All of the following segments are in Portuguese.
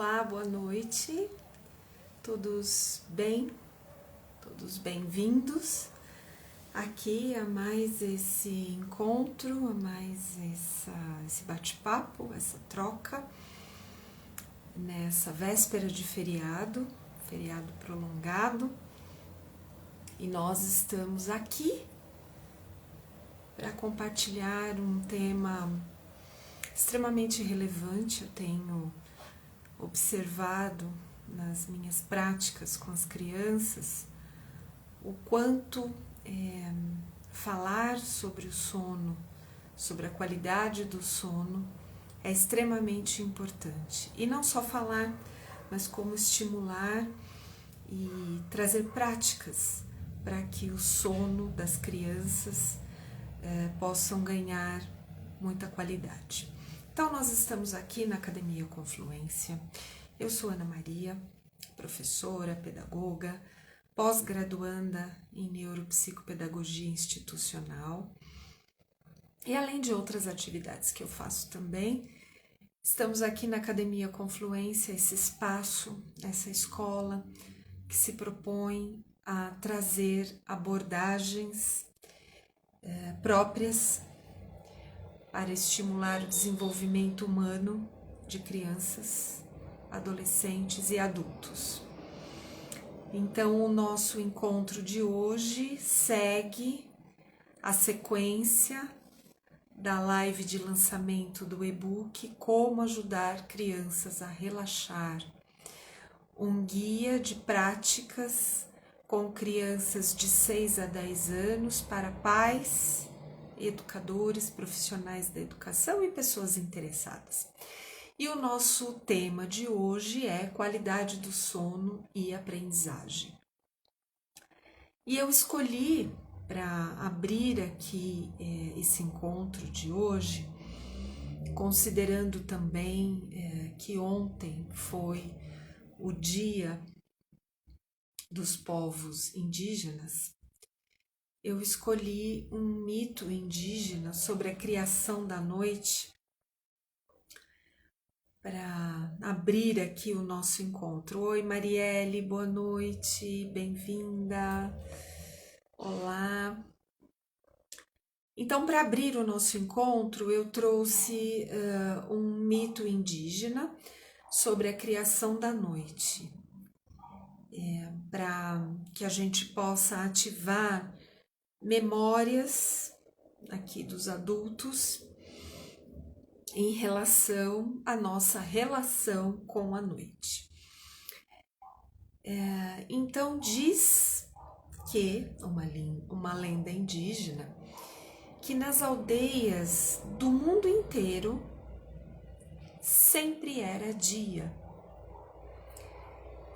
Olá, boa noite, todos bem? Todos bem-vindos aqui a mais esse encontro, a mais esse bate-papo, essa troca, nessa véspera de feriado prolongado, e nós estamos aqui para compartilhar um tema extremamente relevante. Eu tenho observado nas minhas práticas com as crianças o quanto falar sobre o sono, sobre a qualidade do sono, é extremamente importante. E não só falar, mas como estimular e trazer práticas para que o sono das crianças possam ganhar muita qualidade. Então, nós estamos aqui na Academia Confluência. Eu sou Ana Maria, professora, pedagoga, pós-graduanda em Neuropsicopedagogia Institucional. E além de outras atividades que eu faço também, estamos aqui na Academia Confluência, esse espaço, essa escola que se propõe a trazer abordagens próprias para estimular o desenvolvimento humano de crianças, adolescentes e adultos. Então, o nosso encontro de hoje segue a sequência da live de lançamento do e-book Como Ajudar Crianças a Relaxar, um guia de práticas com crianças de 6 a 10 anos para pais, educadores, profissionais da educação e pessoas interessadas. E o nosso tema de hoje é qualidade do sono e aprendizagem. E eu escolhi para abrir aqui esse encontro de hoje, considerando também que ontem foi o Dia dos Povos Indígenas, eu escolhi um mito indígena sobre a criação da noite para abrir aqui o nosso encontro. Oi, Marielle, boa noite, bem-vinda. Olá. Então, para abrir o nosso encontro, eu trouxe um mito indígena sobre a criação da noite, para que a gente possa ativar memórias aqui dos adultos em relação à nossa relação com a noite. Então diz que uma lenda indígena que nas aldeias do mundo inteiro sempre era dia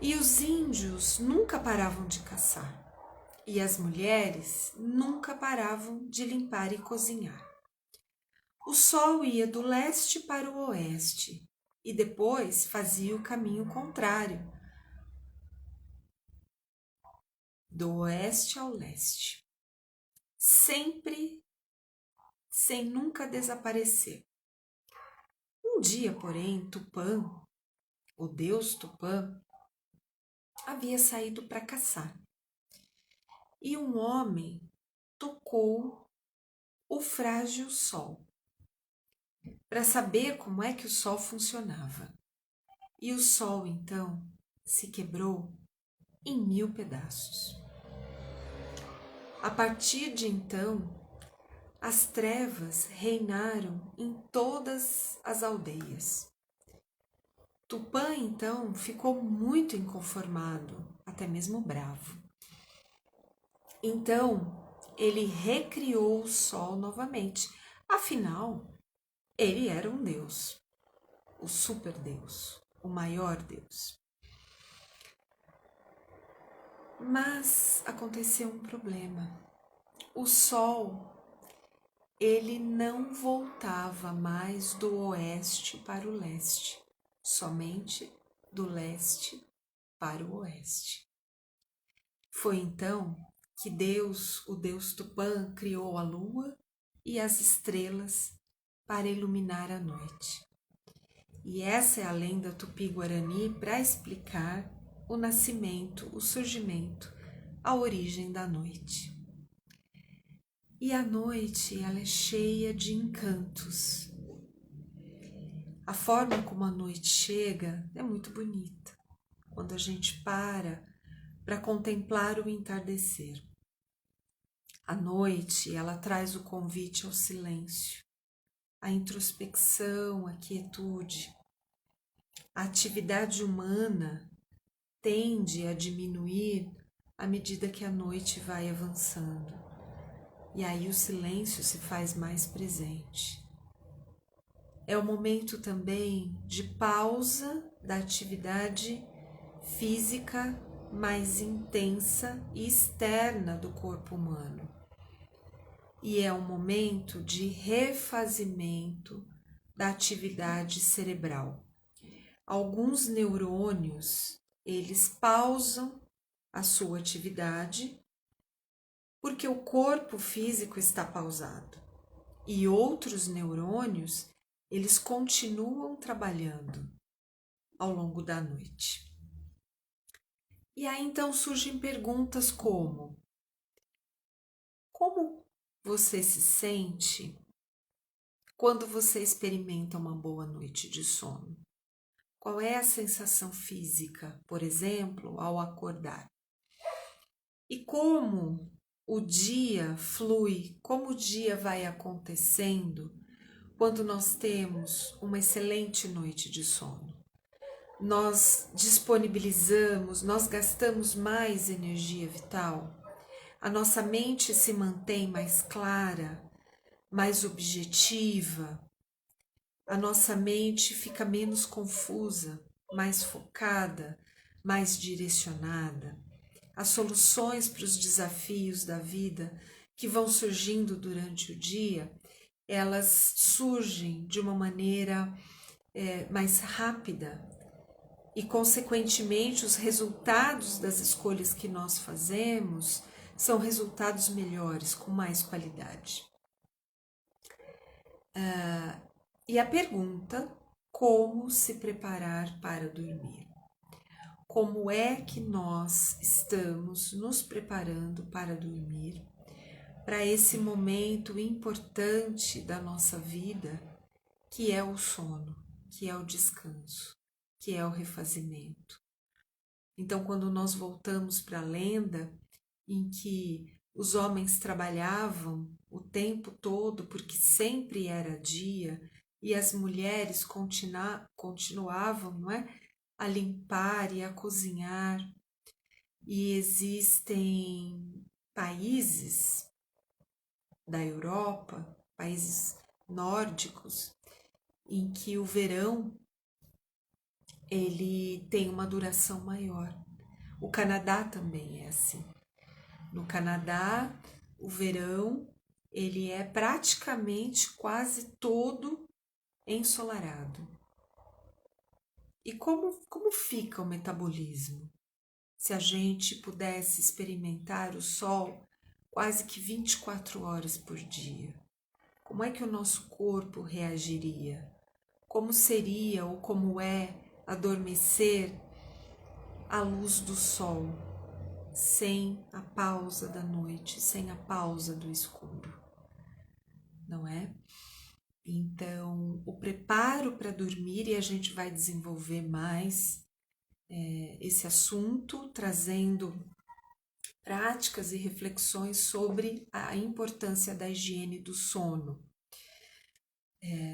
e os índios nunca paravam de caçar. E as mulheres nunca paravam de limpar e cozinhar. O sol ia do leste para o oeste e depois fazia o caminho contrário, do oeste ao leste, sempre sem nunca desaparecer. Um dia, porém, Tupã, o deus Tupã, havia saído para caçar e um homem tocou o frágil sol para saber como é que o sol funcionava. E o sol, então, se quebrou em 1000 pedaços. A partir de então, as trevas reinaram em todas as aldeias. Tupã, então, ficou muito inconformado, até mesmo bravo. Então, ele recriou o sol novamente. Afinal, ele era um deus, o superdeus, o maior deus. Mas aconteceu um problema. O sol, ele não voltava mais do oeste para o leste, somente do leste para o oeste. Foi então que Deus, o deus Tupã, criou a lua e as estrelas para iluminar a noite. E essa é a lenda tupi-guarani para explicar o nascimento, o surgimento, a origem da noite. E a noite, ela é cheia de encantos. A forma como a noite chega é muito bonita, quando a gente para contemplar o entardecer. A noite, ela traz o convite ao silêncio, à introspecção, à quietude. A atividade humana tende a diminuir à medida que a noite vai avançando. E aí o silêncio se faz mais presente. É o momento também de pausa da atividade física mais intensa e externa do corpo humano. E é um momento de refazimento da atividade cerebral. Alguns neurônios, eles pausam a sua atividade porque o corpo físico está pausado. E outros neurônios, eles continuam trabalhando ao longo da noite. E aí então surgem perguntas como você se sente quando você experimenta uma boa noite de sono? Qual é a sensação física, por exemplo, ao acordar? E como o dia flui, como o dia vai acontecendo quando nós temos uma excelente noite de sono? Nós disponibilizamos, nós gastamos mais energia vital, a nossa mente se mantém mais clara, mais objetiva, a nossa mente fica menos confusa, mais focada, mais direcionada. As soluções para os desafios da vida que vão surgindo durante o dia, elas surgem de uma maneira mais rápida e, consequentemente, os resultados das escolhas que nós fazemos são resultados melhores, com mais qualidade. E a pergunta: como se preparar para dormir? Como é que nós estamos nos preparando para dormir, para esse momento importante da nossa vida, que é o sono, que é o descanso, que é o refazimento? Então, quando nós voltamos para a lenda em que os homens trabalhavam o tempo todo porque sempre era dia e as mulheres continuavam, não é, a limpar e a cozinhar. E existem países da Europa, países nórdicos, em que o verão ele tem uma duração maior. O Canadá também é assim. No Canadá, o verão ele é praticamente quase todo ensolarado. E como fica o metabolismo? Se a gente pudesse experimentar o sol quase que 24 horas por dia, como é que o nosso corpo reagiria? Como seria ou como é adormecer à luz do sol, sem a pausa da noite, sem a pausa do escuro, não é? Então, o preparo para dormir, e a gente vai desenvolver mais esse assunto, trazendo práticas e reflexões sobre a importância da higiene do sono.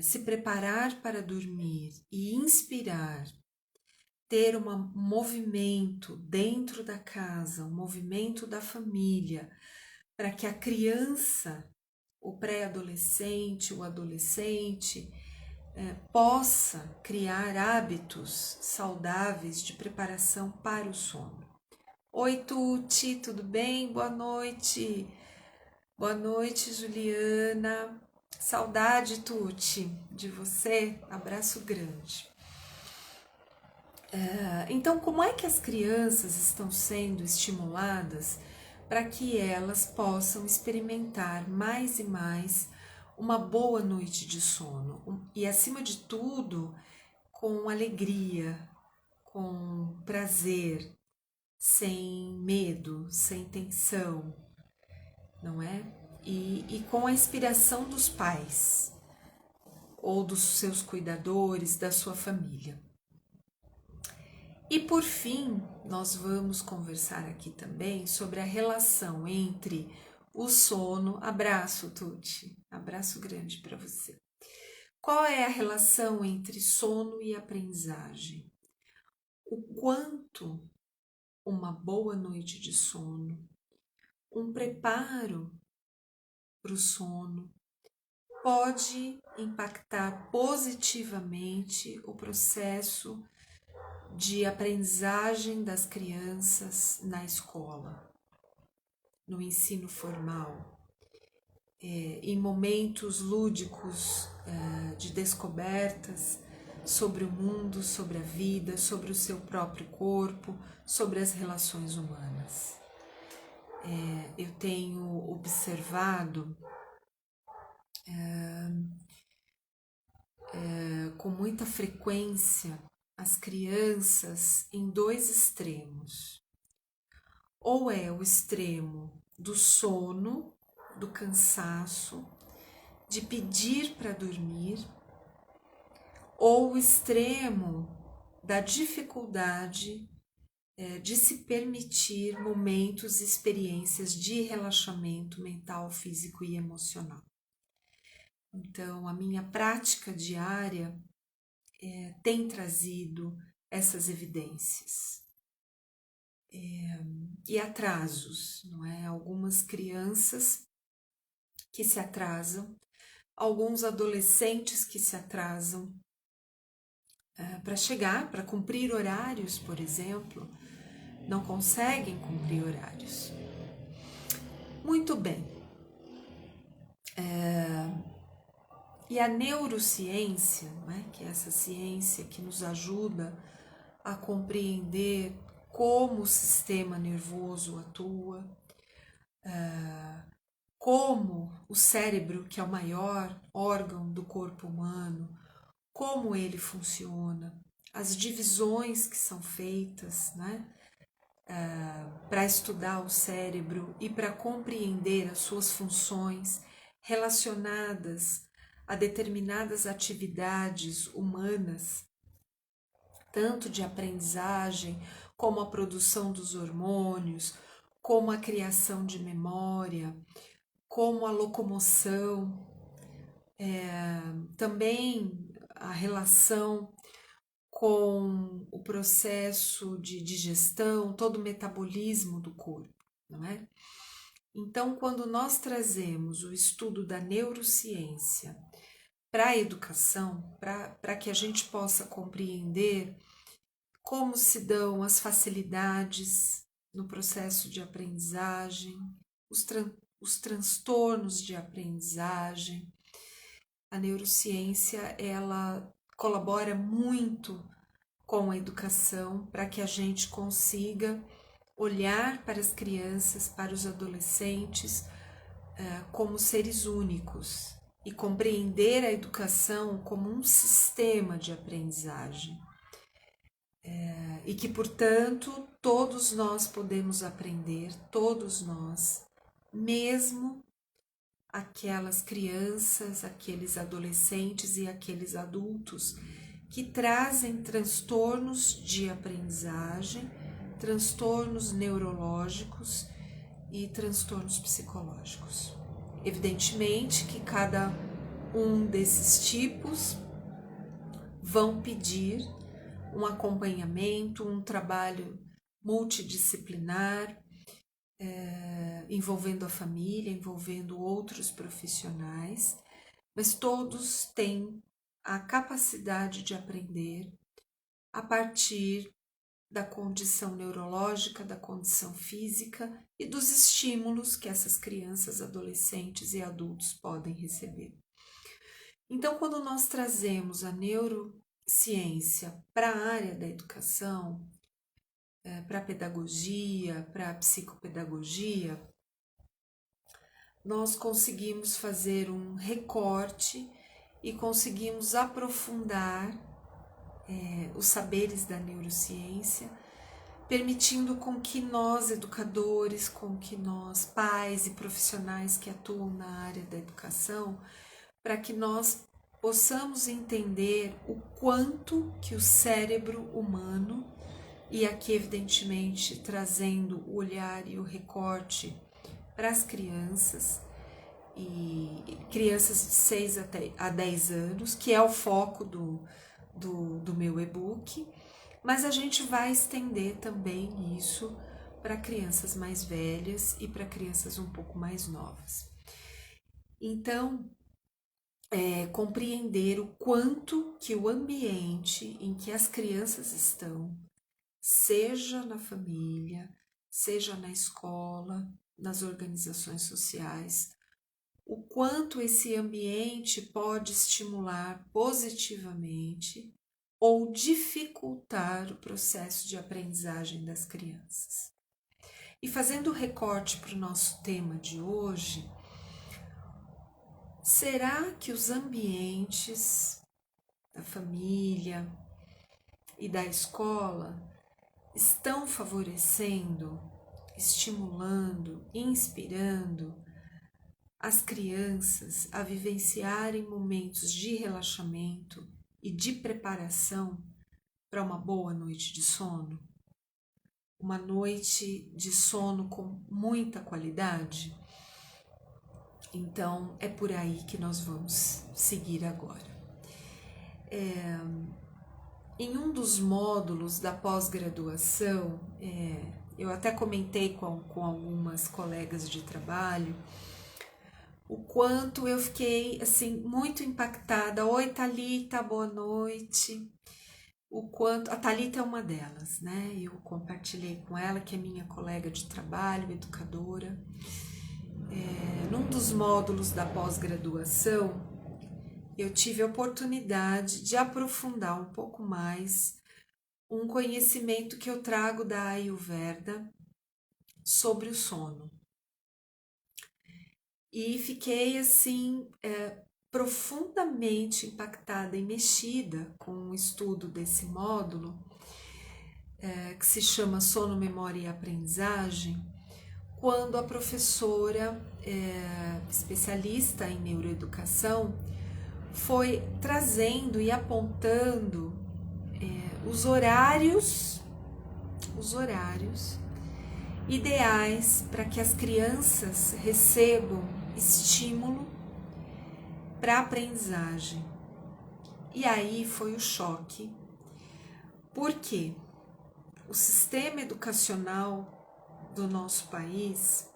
Se preparar para dormir e inspirar, ter um movimento dentro da casa, um movimento da família, para que a criança, o pré-adolescente, o adolescente, possa criar hábitos saudáveis de preparação para o sono. Oi, Tuti, tudo bem? Boa noite. Boa noite, Juliana. Saudade, Tuti, de você. Abraço grande. Então, como é que as crianças estão sendo estimuladas para que elas possam experimentar mais e mais uma boa noite de sono? E, acima de tudo, com alegria, com prazer, sem medo, sem tensão, não é? E com a inspiração dos pais ou dos seus cuidadores, da sua família. E por fim, nós vamos conversar aqui também sobre a relação entre o sono. Abraço, Tuti, abraço grande para você. Qual é a relação entre sono e aprendizagem? O quanto uma boa noite de sono, um preparo para o sono, pode impactar positivamente o processo de aprendizagem das crianças na escola, no ensino formal, em momentos lúdicos de descobertas sobre o mundo, sobre a vida, sobre o seu próprio corpo, sobre as relações humanas. Eu tenho observado com muita frequência as crianças em dois extremos. Ou é o extremo do sono, do cansaço, de pedir para dormir, ou o extremo da dificuldade de se permitir momentos e experiências de relaxamento mental, físico e emocional. Então, a minha prática diária tem trazido essas evidências. E atrasos, não é? Algumas crianças que se atrasam, alguns adolescentes que se atrasam para chegar, para cumprir horários, por exemplo, não conseguem cumprir horários. Muito bem. E a neurociência, né, que é essa ciência que nos ajuda a compreender como o sistema nervoso atua, como o cérebro, que é o maior órgão do corpo humano, como ele funciona, as divisões que são feitas, né, para estudar o cérebro e para compreender as suas funções relacionadas a determinadas atividades humanas, tanto de aprendizagem, como a produção dos hormônios, como a criação de memória, como a locomoção, também a relação com o processo de digestão, todo o metabolismo do corpo, não é? Então, quando nós trazemos o estudo da neurociência para a educação, para que a gente possa compreender como se dão as facilidades no processo de aprendizagem, os transtornos de aprendizagem, a neurociência ela colabora muito com a educação para que a gente consiga olhar para as crianças, para os adolescentes como seres únicos e compreender a educação como um sistema de aprendizagem. E que, portanto, todos nós podemos aprender, todos nós, mesmo aquelas crianças, aqueles adolescentes e aqueles adultos que trazem transtornos de aprendizagem, transtornos neurológicos e transtornos psicológicos. Evidentemente que cada um desses tipos vão pedir um acompanhamento, um trabalho multidisciplinar, envolvendo a família, envolvendo outros profissionais, mas todos têm a capacidade de aprender a partir da condição neurológica, da condição física e dos estímulos que essas crianças, adolescentes e adultos podem receber. Então, quando nós trazemos a neurociência para a área da educação, para a pedagogia, para a psicopedagogia, nós conseguimos fazer um recorte e conseguimos aprofundar os saberes da neurociência, permitindo com que nós, educadores, com que nós, pais e profissionais que atuam na área da educação, para que nós possamos entender o quanto que o cérebro humano, e aqui evidentemente trazendo o olhar e o recorte para as crianças, e crianças de 6 a 10 anos, que é o foco do meu e-book, mas a gente vai estender também isso para crianças mais velhas e para crianças um pouco mais novas. Então, compreender o quanto que o ambiente em que as crianças estão, seja na família, seja na escola, nas organizações sociais, o quanto esse ambiente pode estimular positivamente ou dificultar o processo de aprendizagem das crianças. E fazendo recorte para o nosso tema de hoje, será que os ambientes da família e da escola estão favorecendo, estimulando, inspirando as crianças a vivenciarem momentos de relaxamento e de preparação para uma boa noite de sono? Uma noite de sono com muita qualidade? Então, é por aí que nós vamos seguir agora. Em um dos módulos da pós-graduação, eu até comentei com algumas colegas de trabalho, o quanto eu fiquei assim muito impactada. Oi, Thalita, boa noite. O quanto a Thalita é uma delas, né? Eu compartilhei com ela, que é minha colega de trabalho, educadora. Num dos módulos da pós-graduação, eu tive a oportunidade de aprofundar um pouco mais um conhecimento que eu trago da Ayurveda sobre o sono. E fiquei assim profundamente impactada e mexida com o estudo desse módulo, que se chama Sono, Memória e Aprendizagem, quando a professora especialista em neuroeducação foi trazendo e apontando os horários ideais para que as crianças recebam estímulo para a aprendizagem. E aí foi o choque, porque o sistema educacional do nosso país,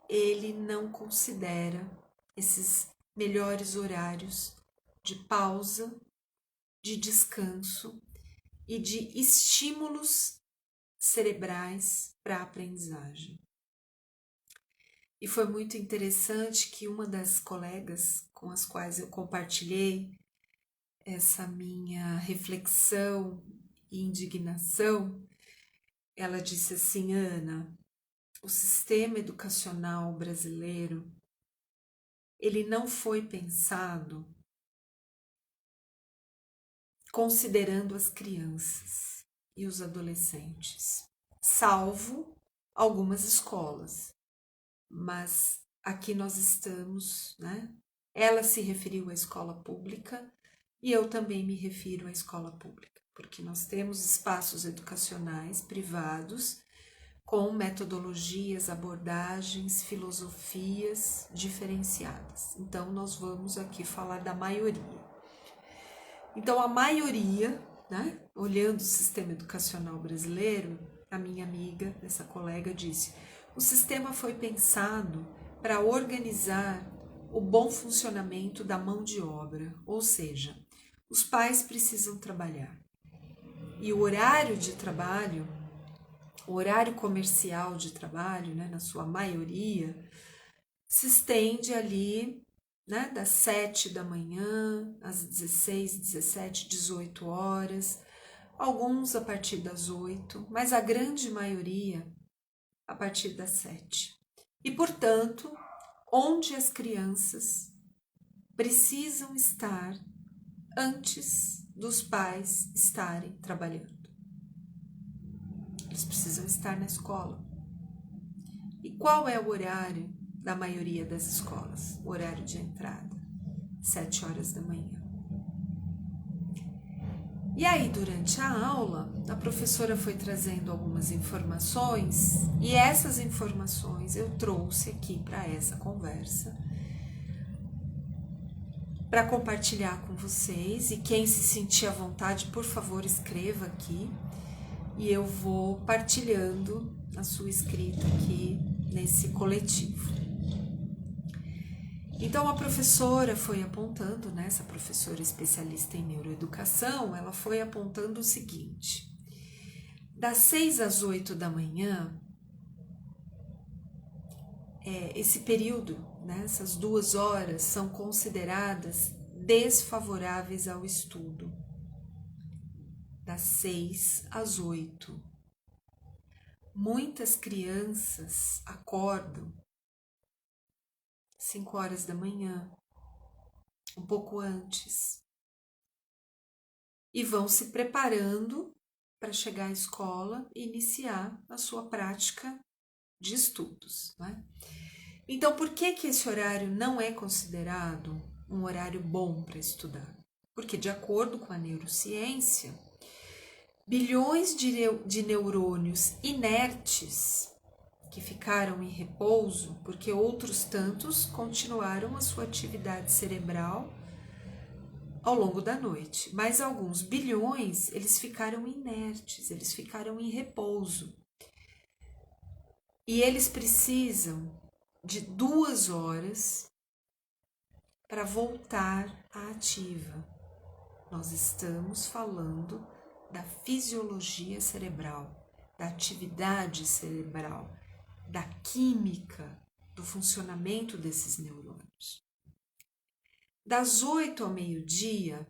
ele não considera esses melhores horários de pausa, de descanso e de estímulos cerebrais para a aprendizagem. E foi muito interessante que uma das colegas com as quais eu compartilhei essa minha reflexão e indignação, ela disse assim: Ana, o sistema educacional brasileiro, ele não foi pensado considerando as crianças e os adolescentes, salvo algumas escolas. Mas aqui nós estamos, né? Ela se referiu à escola pública e eu também me refiro à escola pública, porque nós temos espaços educacionais privados com metodologias, abordagens, filosofias diferenciadas. Então, nós vamos aqui falar da maioria. Então, a maioria, né, olhando o sistema educacional brasileiro, a minha amiga, essa colega, disse: o sistema foi pensado para organizar o bom funcionamento da mão de obra, ou seja, os pais precisam trabalhar. E o horário de trabalho, o horário comercial de trabalho, né, na sua maioria, se estende ali, né, das 7 da manhã às 16, 17, 18 horas, alguns a partir das 8, mas a grande maioria a partir das 7. E, portanto, onde as crianças precisam estar antes dos pais estarem trabalhando. Eles precisam estar na escola. E qual é o horário da maioria das escolas? O horário de entrada, 7 horas da manhã. E aí, durante a aula, a professora foi trazendo algumas informações e essas informações eu trouxe aqui para essa conversa, para compartilhar com vocês. E quem se sentir à vontade, por favor, escreva aqui e eu vou partilhando a sua escrita aqui nesse coletivo. Então a professora foi apontando, né, essa professora especialista em neuroeducação, ela foi apontando o seguinte: das 6 às 8 da manhã, esse período, né, essas 2 horas são consideradas desfavoráveis ao estudo. Das 6 às 8. Muitas crianças acordam 5 horas da manhã, um pouco antes, e vão se preparando para chegar à escola e iniciar a sua prática de estudos, né? Então, por que esse horário não é considerado um horário bom para estudar? Porque, de acordo com a neurociência, bilhões de neurônios inertes que ficaram em repouso, porque outros tantos continuaram a sua atividade cerebral ao longo da noite, mas alguns bilhões, eles ficaram inertes, eles ficaram em repouso. E eles precisam de 2 horas para voltar à ativa. Nós estamos falando da fisiologia cerebral, da atividade cerebral, da química, do funcionamento desses neurônios. Das 8 ao meio-dia,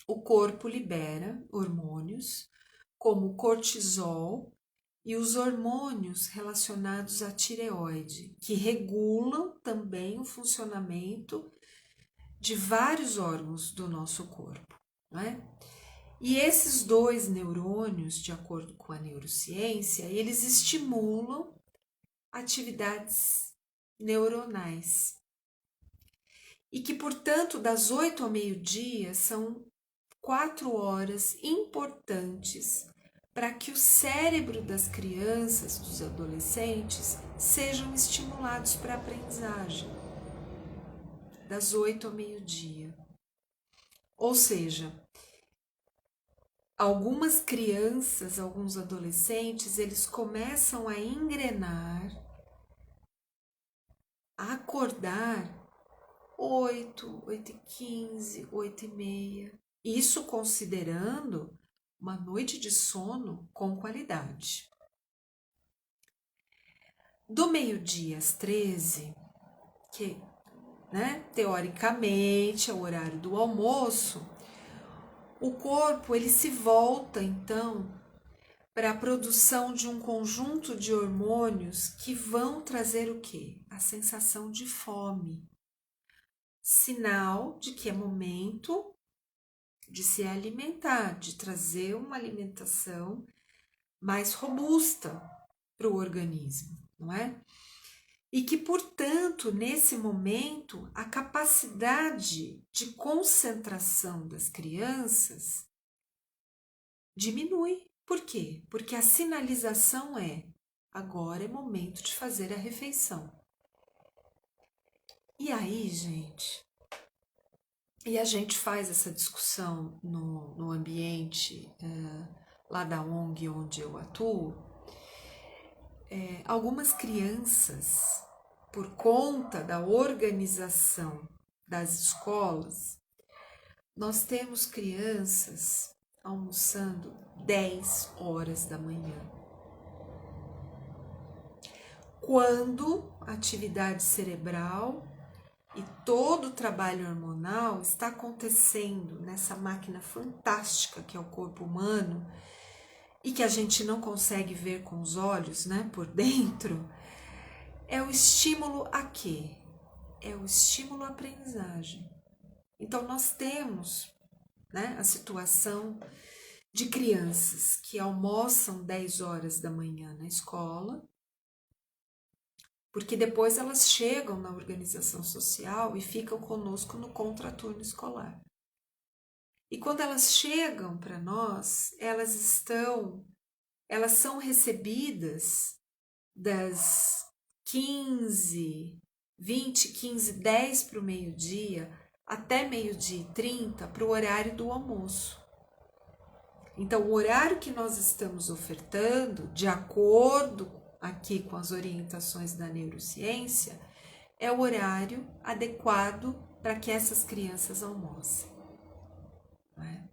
o corpo libera hormônios como o cortisol e os hormônios relacionados à tireoide, que regulam também o funcionamento de vários órgãos do nosso corpo, não é? E esses 2 neurônios, de acordo com a neurociência, eles estimulam atividades neuronais. E que, portanto, das 8 ao meio-dia são 4 horas importantes para que o cérebro das crianças, dos adolescentes, sejam estimulados para a aprendizagem. Das 8 ao meio-dia. Ou seja, algumas crianças, alguns adolescentes, eles começam a engrenar, a acordar 8, 8h15, 8h30. Isso considerando uma noite de sono com qualidade. Do meio-dia às 13, que, né, teoricamente é o horário do almoço, o corpo ele se volta então para a produção de um conjunto de hormônios que vão trazer o quê? A sensação de fome. Sinal de que é momento de se alimentar, de trazer uma alimentação mais robusta para o organismo, não é? E que, portanto, nesse momento, a capacidade de concentração das crianças diminui. Por quê? Porque a sinalização é: agora é momento de fazer a refeição. E aí, gente, e a gente faz essa discussão no ambiente lá da ONG onde eu atuo. Algumas crianças, por conta da organização das escolas, nós temos crianças almoçando 10 horas da manhã. Quando a atividade cerebral e todo o trabalho hormonal está acontecendo nessa máquina fantástica que é o corpo humano e que a gente não consegue ver com os olhos, né, por dentro, é o estímulo a quê? É o estímulo à aprendizagem. Então nós temos né, a situação de crianças que almoçam 10 horas da manhã na escola, porque depois elas chegam na organização social e ficam conosco no contraturno escolar. E quando elas chegam para nós, elas são recebidas das 15, 20, 15, 10 para o meio-dia até meio-dia e 30 para o horário do almoço. Então, o horário que nós estamos ofertando, de acordo aqui com as orientações da neurociência, é o horário adequado para que essas crianças almocem. Não é?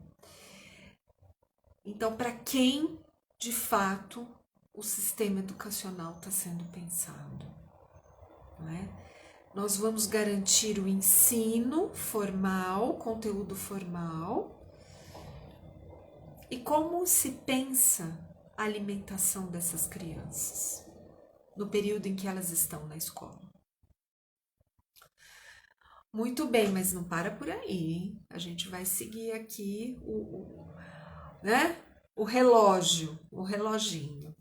Então, para quem, de fato, o sistema educacional está sendo pensado? Não é? Nós vamos garantir o ensino formal, conteúdo formal. E como se pensa a alimentação dessas crianças no período em que elas estão na escola? Muito bem, mas não para por aí, hein? A gente vai seguir aqui o relógio, o reloginho.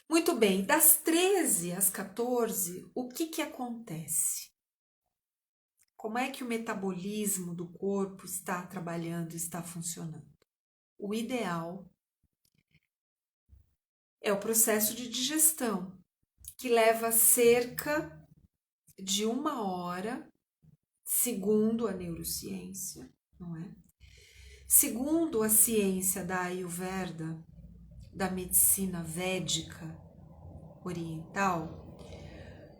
Muito bem, das 13 às 14, o que acontece? Como é que o metabolismo do corpo está trabalhando, está funcionando? O ideal é o processo de digestão, que leva cerca de 1 hora, segundo a neurociência, não é? Segundo a ciência da Ayurveda, da medicina védica oriental,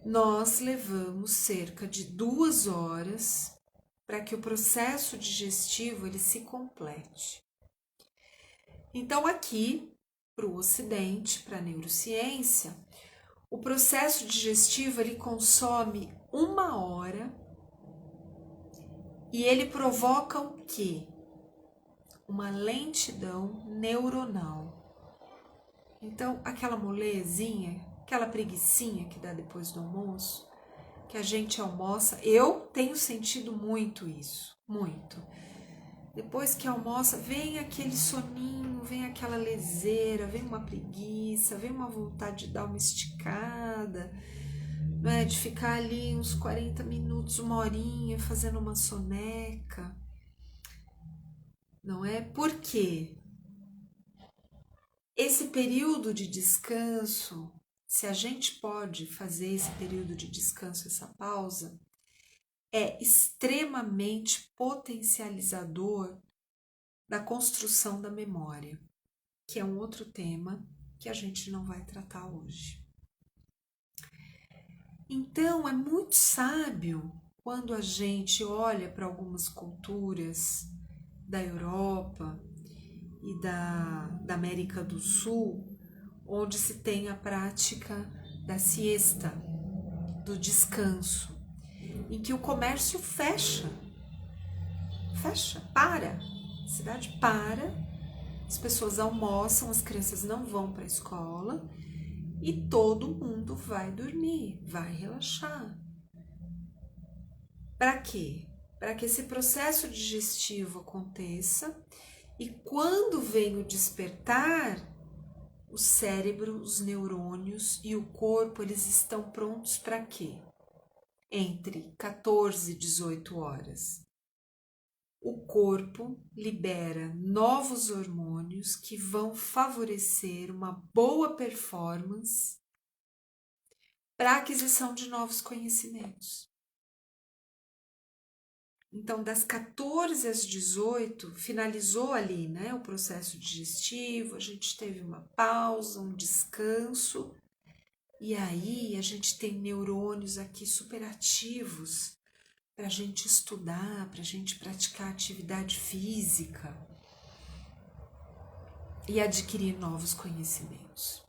nós levamos cerca de 2 horas para que o processo digestivo ele se complete. Então, aqui, para o Ocidente, para a neurociência, o processo digestivo ele consome 1 hora e ele provoca o quê? Uma lentidão neuronal. Então, aquela molezinha, aquela preguicinha que dá depois do almoço, que a gente almoça, eu tenho sentido muito isso, muito. Depois que almoça, vem aquele soninho, vem aquela leseira, vem uma preguiça, vem uma vontade de dar uma esticada, né, de ficar ali uns 40 minutos, 1 horinha, fazendo uma soneca. Não é? Por quê? Esse período de descanso, se a gente pode fazer esse período de descanso, essa pausa, é extremamente potencializador da construção da memória, que é um outro tema que a gente não vai tratar hoje. Então, é muito sábio quando a gente olha para algumas culturas da Europa e da América do Sul, onde se tem a prática da siesta, do descanso, em que o comércio fecha, para, a cidade para, as pessoas almoçam, as crianças não vão para a escola e todo mundo vai dormir, vai relaxar. Para quê? Para que esse processo digestivo aconteça e quando vem o despertar, o cérebro, os neurônios e o corpo, eles estão prontos para quê? Entre 14 e 18 horas. O corpo libera novos hormônios que vão favorecer uma boa performance para a aquisição de novos conhecimentos. Então, das 14 às 18, finalizou ali, né, o processo digestivo, a gente teve uma pausa, um descanso, e aí a gente tem neurônios aqui superativos para a gente estudar, para a gente praticar atividade física e adquirir novos conhecimentos.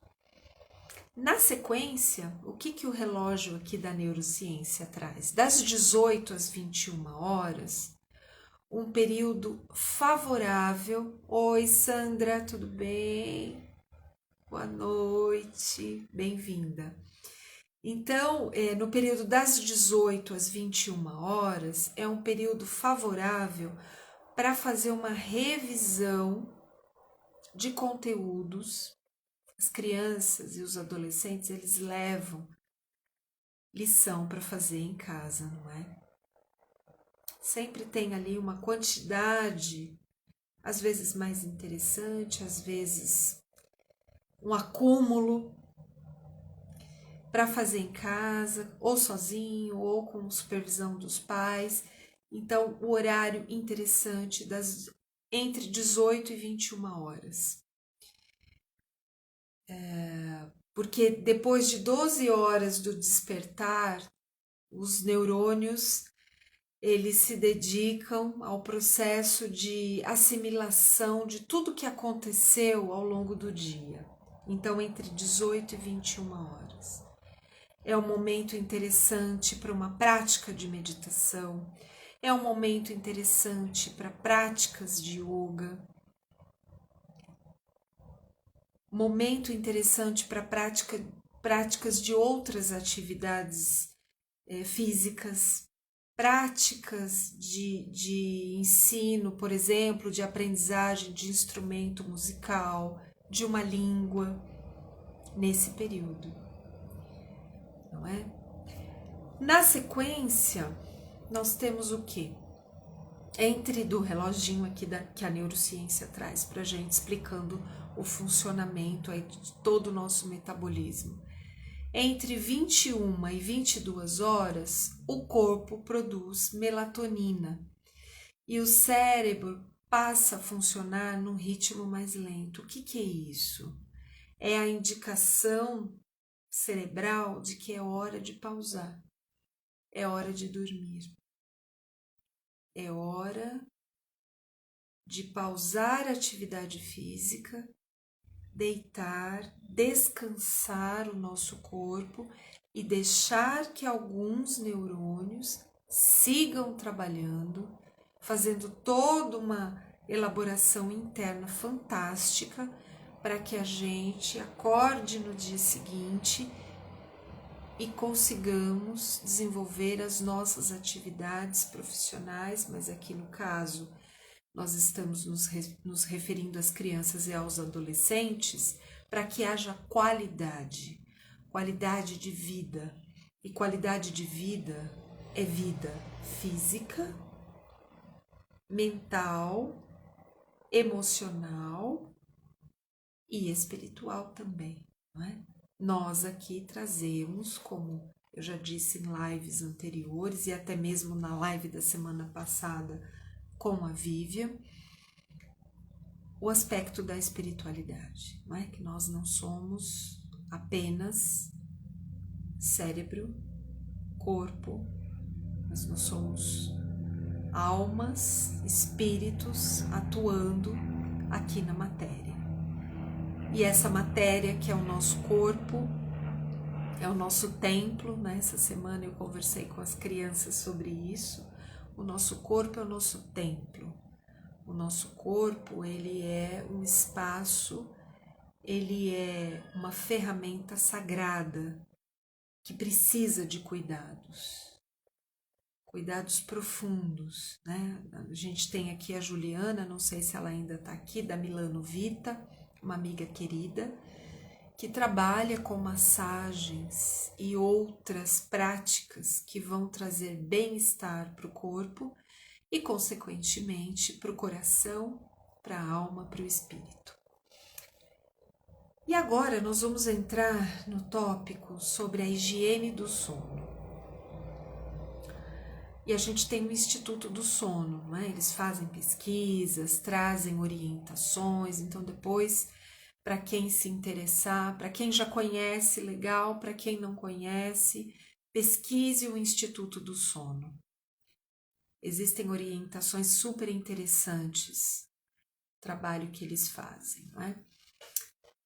Na sequência, o que o relógio aqui da neurociência traz? Das 18 às 21 horas, um período favorável. Oi, Sandra, tudo bem? Boa noite, bem-vinda. Então, no período das 18 às 21 horas, é um período favorável para fazer uma revisão de conteúdos. As crianças e os adolescentes, eles levam lição para fazer em casa, não é? Sempre tem ali uma quantidade, às vezes mais interessante, às vezes um acúmulo para fazer em casa, ou sozinho, ou com supervisão dos pais. Então, o horário interessante entre 18 e 21 horas. Porque depois de 12 horas do despertar, os neurônios, eles se dedicam ao processo de assimilação de tudo que aconteceu ao longo do dia. Então, entre 18 e 21 horas. É um momento interessante para uma prática de meditação, é um momento interessante para práticas de yoga, momento interessante para práticas de outras atividades físicas, práticas de ensino, por exemplo, de aprendizagem de instrumento musical, de uma língua, nesse período, não é? Na sequência, nós temos o quê? Entre do reloginho aqui que a neurociência traz para a gente, explicando o funcionamento aí de todo o nosso metabolismo. Entre 21 e 22 horas, o corpo produz melatonina e o cérebro passa a funcionar num ritmo mais lento. O que é isso? É a indicação cerebral de que é hora de pausar, é hora de dormir, é hora de pausar a atividade física, deitar, descansar o nosso corpo e deixar que alguns neurônios sigam trabalhando, fazendo toda uma elaboração interna fantástica para que a gente acorde no dia seguinte e consigamos desenvolver as nossas atividades profissionais, mas aqui no caso nós estamos nos referindo às crianças e aos adolescentes, para que haja qualidade de vida. E qualidade de vida é vida física, mental, emocional e espiritual também, não é? Nós aqui trazemos, como eu já disse em lives anteriores e até mesmo na live da semana passada com a Vivian, o aspecto da espiritualidade, não é? Que nós não somos apenas cérebro, corpo, mas nós somos almas, espíritos atuando aqui na matéria. E essa matéria que é o nosso corpo, é o nosso templo, né? Essa semana eu conversei com as crianças sobre isso. O nosso corpo é o nosso templo. O nosso corpo, ele é um espaço, ele é uma ferramenta sagrada que precisa de cuidados profundos, né? A gente tem aqui a Juliana, não sei se ela ainda está aqui, da Milano Vita, uma amiga querida, que trabalha com massagens e outras práticas que vão trazer bem-estar para o corpo e, consequentemente, para o coração, para a alma, para o espírito. E agora nós vamos entrar no tópico sobre a higiene do sono. E a gente tem o Instituto do Sono, não é? Eles fazem pesquisas, trazem orientações, então depois, para quem se interessar, para quem já conhece, legal, para quem não conhece, pesquise o Instituto do Sono. Existem orientações super interessantes, trabalho que eles fazem, não é?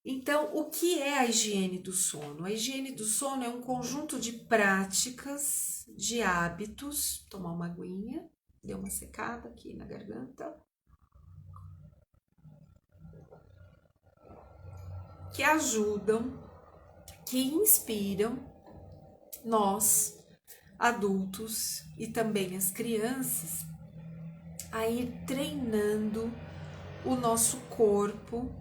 Então, o que é a higiene do sono? A higiene do sono é um conjunto de práticas, de hábitos, tomar uma aguinha, deu uma secada aqui na garganta, que ajudam, que inspiram nós, adultos e também as crianças, a ir treinando o nosso corpo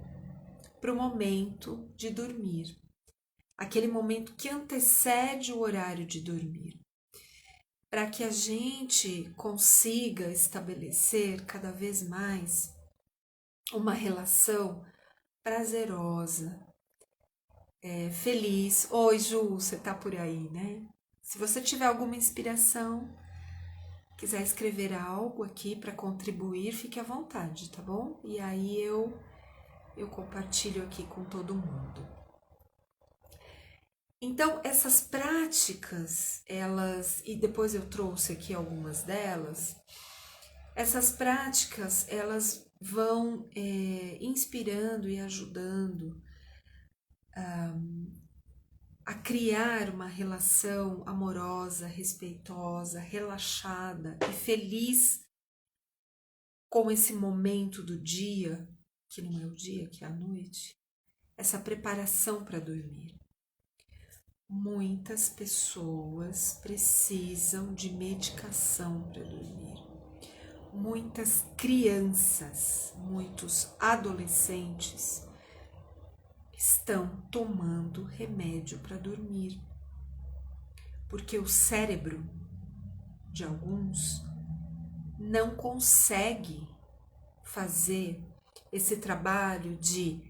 para o momento de dormir, aquele momento que antecede o horário de dormir, para que a gente consiga estabelecer cada vez mais uma relação prazerosa, feliz. Oi, Ju, você tá por aí, né? Se você tiver alguma inspiração, quiser escrever algo aqui para contribuir, fique à vontade, tá bom? E aí eu compartilho aqui com todo mundo. Então, essas práticas, e depois eu trouxe aqui algumas delas, essas práticas, elas vão inspirando e ajudando a criar uma relação amorosa, respeitosa, relaxada e feliz com esse momento do dia, que não é o dia, que é a noite, essa preparação para dormir. Muitas pessoas precisam de medicação para dormir. Muitas crianças, muitos adolescentes estão tomando remédio para dormir, porque o cérebro de alguns não consegue fazer esse trabalho de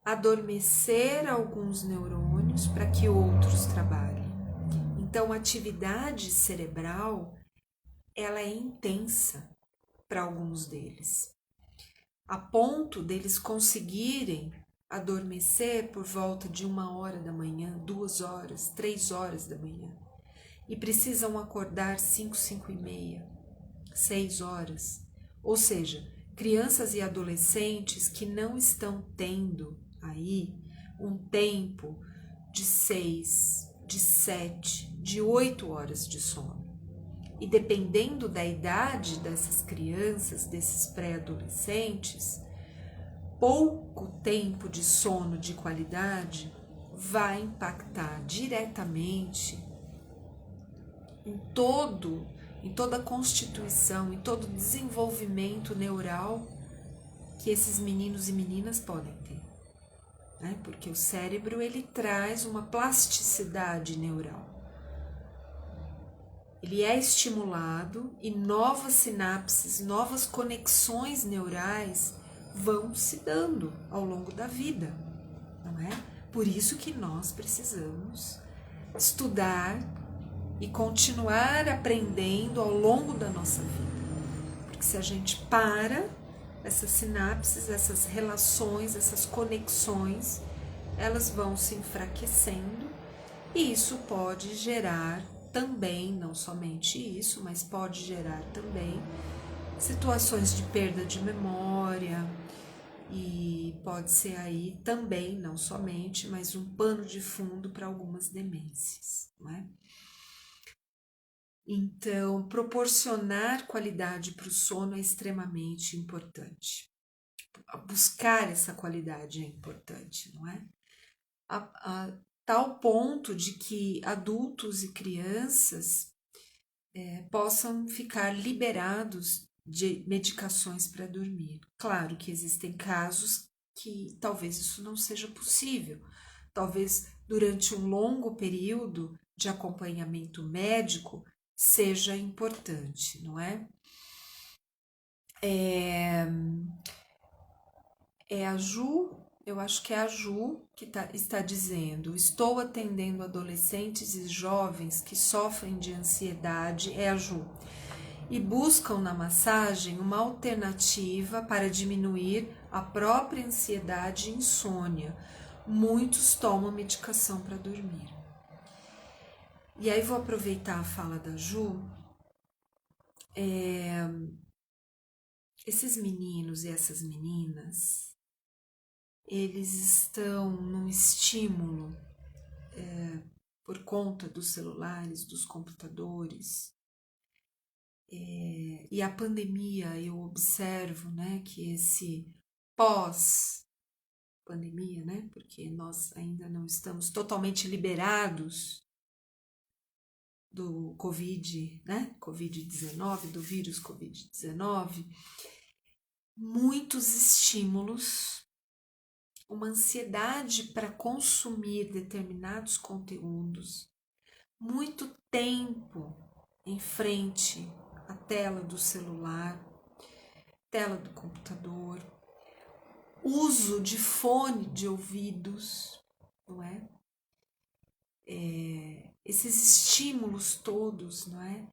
adormecer alguns neurônios para que outros trabalhem. Então, a atividade cerebral, ela é intensa para alguns deles, a ponto deles conseguirem adormecer por volta de 1h da manhã, 2h, 3h da manhã, e precisam acordar 5, 5h30, 6h. Ou seja, crianças e adolescentes que não estão tendo aí um tempo de 6, de 7, de 8 horas de sono. E dependendo da idade dessas crianças, desses pré-adolescentes, pouco tempo de sono de qualidade vai impactar diretamente em toda a constituição, em todo o desenvolvimento neural que esses meninos e meninas podem ter, né? Porque o cérebro, ele traz uma plasticidade neural. Ele é estimulado e novas sinapses, novas conexões neurais vão se dando ao longo da vida, não é? Por isso que nós precisamos estudar e continuar aprendendo ao longo da nossa vida. Porque se a gente para, essas sinapses, essas relações, essas conexões, elas vão se enfraquecendo e isso pode gerar também, não somente isso, mas pode gerar também situações de perda de memória e pode ser aí também, não somente, mas um pano de fundo para algumas demências, não é? Então, proporcionar qualidade para o sono é extremamente importante. Buscar essa qualidade é importante, não é? A tal ponto de que adultos e crianças possam ficar liberados de medicações para dormir. Claro que existem casos que talvez isso não seja possível. Talvez durante um longo período de acompanhamento médico seja importante, não é? É a Ju, eu acho que é a Ju que está dizendo: estou atendendo adolescentes e jovens que sofrem de ansiedade, é a Ju, e buscam na massagem uma alternativa para diminuir a própria ansiedade e insônia. Muitos tomam medicação para dormir. E aí vou aproveitar a fala da Ju. Esses meninos e essas meninas, eles estão num estímulo por conta dos celulares, dos computadores. E a pandemia, eu observo, né, que esse pós-pandemia, né, porque nós ainda não estamos totalmente liberados do Covid, né? Covid-19, do vírus Covid-19, muitos estímulos, uma ansiedade para consumir determinados conteúdos, muito tempo em frente à tela do celular, tela do computador, uso de fone de ouvidos, não é? Esses estímulos todos, não é?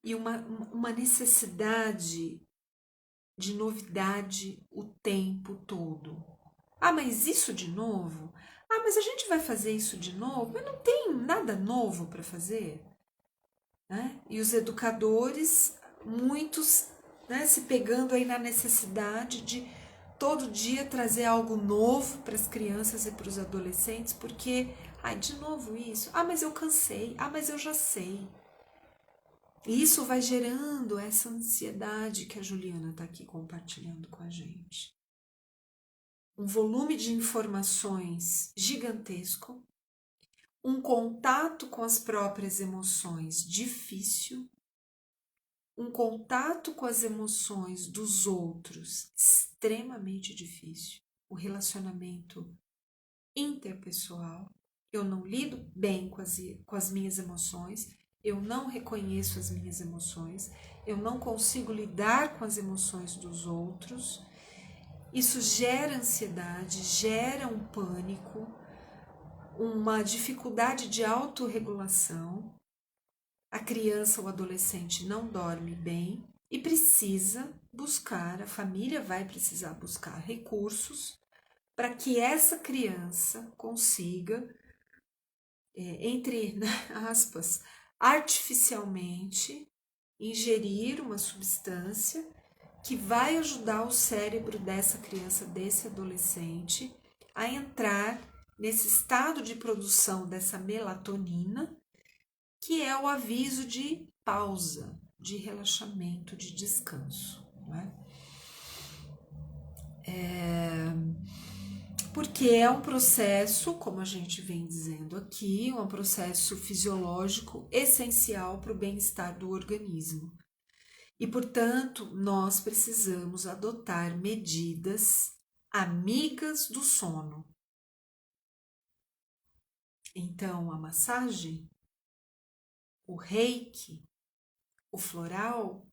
E uma necessidade de novidade o tempo todo. Ah, mas isso de novo? Ah, mas a gente vai fazer isso de novo? Mas não tem nada novo para fazer, né? E os educadores, muitos, né, se pegando aí na necessidade de todo dia trazer algo novo para as crianças e para os adolescentes, porque, ai, de novo isso, ah, mas eu cansei, ah, mas eu já sei. E isso vai gerando essa ansiedade que a Juliana está aqui compartilhando com a gente. Um volume de informações gigantesco, um contato com as próprias emoções difícil, um contato com as emoções dos outros extremamente difícil, o relacionamento interpessoal. Eu não lido bem com as minhas emoções, eu não reconheço as minhas emoções, eu não consigo lidar com as emoções dos outros. Isso gera ansiedade, gera um pânico, uma dificuldade de autorregulação. A criança ou adolescente não dorme bem e precisa buscar, a família vai precisar buscar recursos para que essa criança consiga, entre aspas, artificialmente ingerir uma substância que vai ajudar o cérebro dessa criança, desse adolescente, a entrar nesse estado de produção dessa melatonina, que é o aviso de pausa, de relaxamento, de descanso. Não é? Porque é um processo, como a gente vem dizendo aqui, um processo fisiológico essencial para o bem-estar do organismo. E, portanto, nós precisamos adotar medidas amigas do sono. Então, a massagem, o reiki, o floral,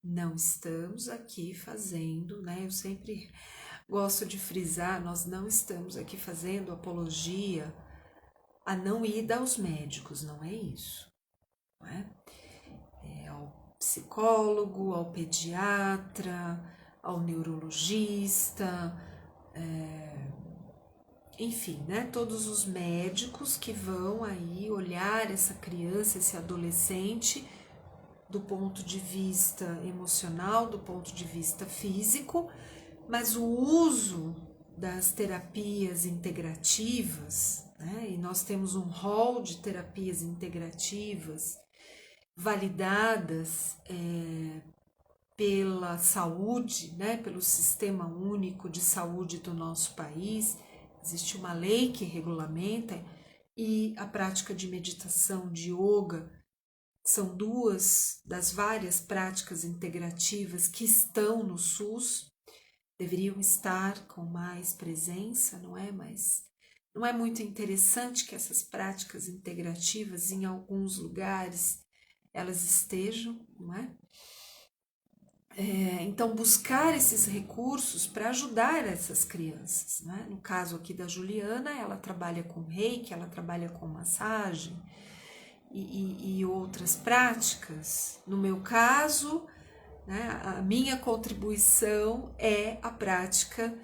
não estamos aqui fazendo, né? Eu sempre gosto de frisar, nós não estamos aqui fazendo apologia a não ir aos médicos, não é isso, não é? É ao psicólogo, ao pediatra, ao neurologista, enfim, né? Todos os médicos que vão aí olhar essa criança, esse adolescente do ponto de vista emocional, do ponto de vista físico, mas o uso das terapias integrativas, né? E nós temos um rol de terapias integrativas validadas pela saúde, né? Pelo Sistema Único de Saúde do nosso país. Existe uma lei que regulamenta, e a prática de meditação, de yoga, são duas das várias práticas integrativas que estão no SUS, deveriam estar com mais presença, não é? Mas não é muito interessante que essas práticas integrativas, em alguns lugares, elas estejam, não é? Então, buscar esses recursos para ajudar essas crianças, né? No caso aqui da Juliana, ela trabalha com reiki, ela trabalha com massagem e outras práticas. No meu caso, né, a minha contribuição é a prática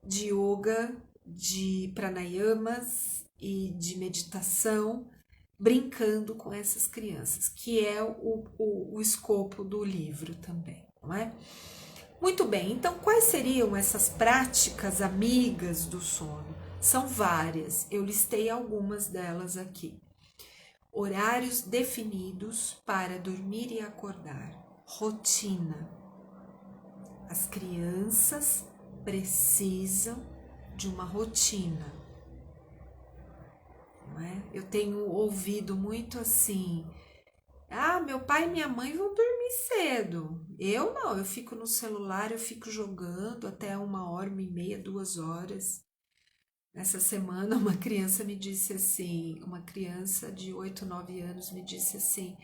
de yoga, de pranayamas e de meditação, brincando com essas crianças, que é o escopo do livro também, não é? Muito bem, então quais seriam essas práticas amigas do sono? São várias, eu listei algumas delas aqui. Horários definidos para dormir e acordar. Rotina. As crianças precisam de uma rotina. Não é? Eu tenho ouvido muito assim, Ah, meu pai e minha mãe vão dormir cedo. Eu não, eu fico no celular, eu fico jogando até 1 hora, 1h30, 2 horas. Essa semana uma criança me disse assim, uma criança de 8, 9 anos me disse assim,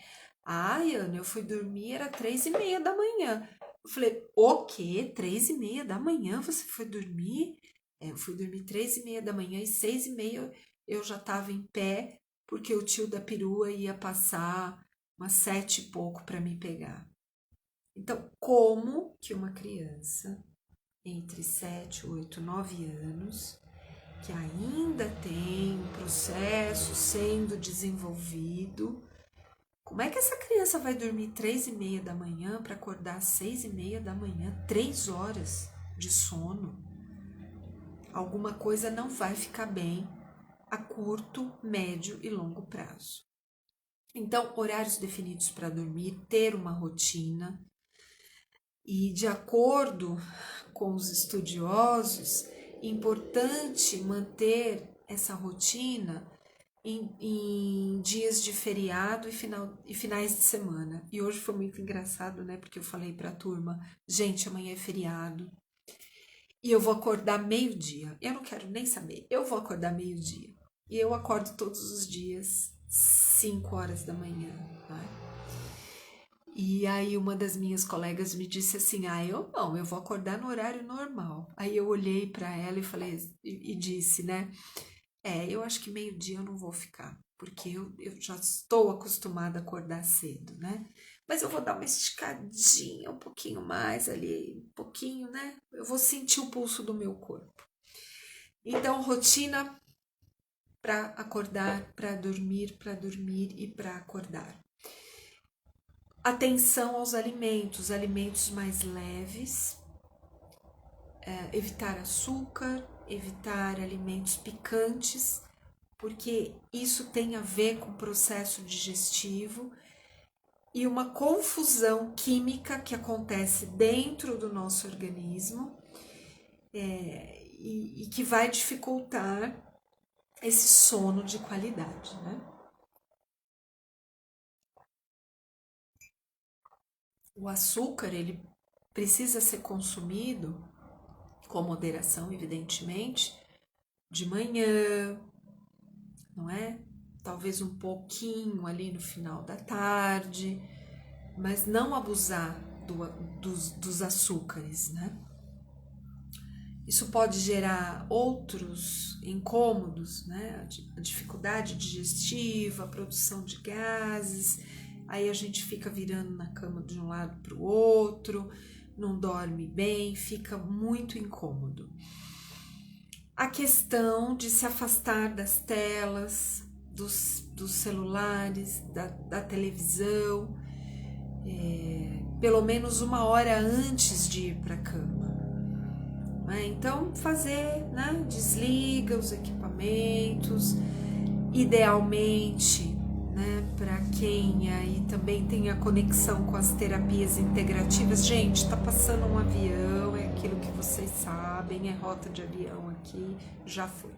ai, Ana, eu fui dormir, era 3h30 da manhã. Eu falei, o quê? 3h30 da manhã você foi dormir? É, eu fui dormir 3h30 da manhã e 6h30 eu já estava em pé, porque o tio da perua ia passar umas 7 e pouco para me pegar. Então, como que uma criança entre 7, 8, 9 anos que ainda tem um processo sendo desenvolvido. Como é que essa criança vai dormir 3h30 da manhã para acordar às 6h30 da manhã, 3 horas de sono? Alguma coisa não vai ficar bem a curto, médio e longo prazo. Então, horários definidos para dormir, ter uma rotina e, de acordo com os estudiosos, importante manter essa rotina em dias de feriado e finais de semana. E hoje foi muito engraçado, né? Porque eu falei para a turma, gente, amanhã é feriado e eu vou acordar meio-dia. Eu não quero nem saber, eu vou acordar meio-dia. E eu acordo todos os dias, 5 horas da manhã. Né? E aí uma das minhas colegas me disse assim, ah, eu não, eu vou acordar no horário normal. Aí eu olhei para ela e falei e disse, né? Eu acho que meio-dia eu não vou ficar, porque eu já estou acostumada a acordar cedo, né? Mas eu vou dar uma esticadinha, um pouquinho mais ali, um pouquinho, né? Eu vou sentir o pulso do meu corpo. Então, rotina para acordar, para dormir e para acordar. Atenção aos alimentos mais leves, evitar açúcar, evitar alimentos picantes, porque isso tem a ver com o processo digestivo e uma confusão química que acontece dentro do nosso organismo e que vai dificultar esse sono de qualidade, né? O açúcar, ele precisa ser consumido com moderação, evidentemente, de manhã, não é? Talvez um pouquinho ali no final da tarde, mas não abusar dos açúcares, né? Isso pode gerar outros incômodos, né? A dificuldade digestiva, a produção de gases, aí a gente fica virando na cama de um lado para o outro, não dorme bem, fica muito incômodo. A questão de se afastar das telas, dos celulares, da televisão, pelo menos 1 hora antes de ir para a cama. Então, fazer, né? Desliga os equipamentos, idealmente, né? Para quem aí também tem a conexão com as terapias integrativas. Gente, tá passando um avião, é aquilo que vocês sabem, é rota de avião aqui, já foi.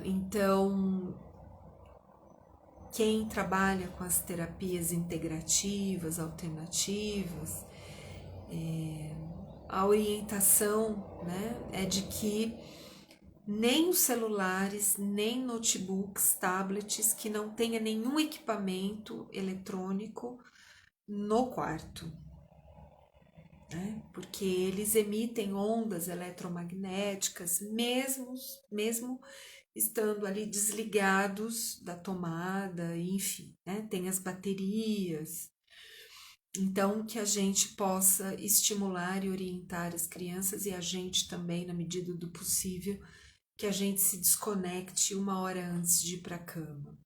Então, quem trabalha com as terapias integrativas, alternativas, a orientação, né, é de que nem os celulares, nem notebooks, tablets que não tenha nenhum equipamento eletrônico no quarto, né? Porque eles emitem ondas eletromagnéticas mesmo estando ali desligados da tomada, enfim, né? Tem as baterias. Então, que a gente possa estimular e orientar as crianças e a gente também, na medida do possível, que a gente se desconecte 1 hora antes de ir para a cama.